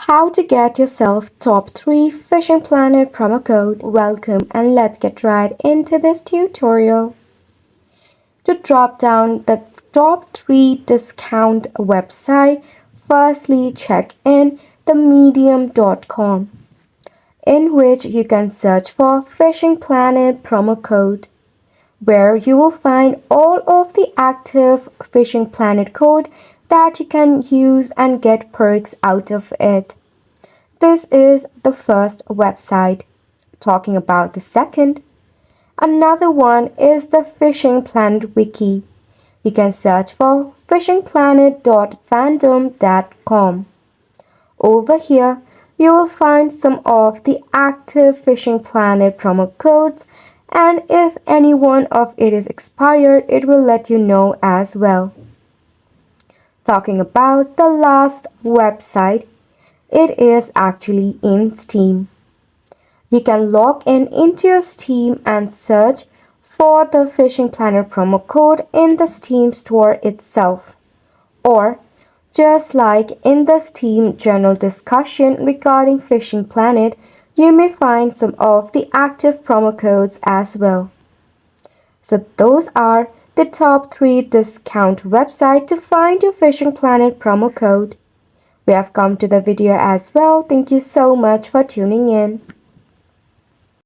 How to get yourself top 3 Fishing Planet promo code. Welcome and let's get right into this tutorial. To drop down the top 3 discount website, firstly check in the medium.com, in which you can search for Fishing Planet promo code, where you will find all of the active Fishing Planet code that you can use and get perks out of it. This is the first website. Talking about the second, another one is the Fishing Planet Wiki. You can search for fishingplanet.fandom.com. Over here, you will find some of the active Fishing Planet promo codes, and if any one of it is expired, it will let you know as well. Talking about the last website, it is actually in Steam. You can log in into your Steam and search for the Fishing Planet promo code in the Steam store itself. Or, just like in the Steam general discussion regarding Fishing Planet, you may find some of the active promo codes as well. So those are the top 3 discount websites to find your Fishing Planet promo code. We have come to the video as well. Thank you so much for tuning in.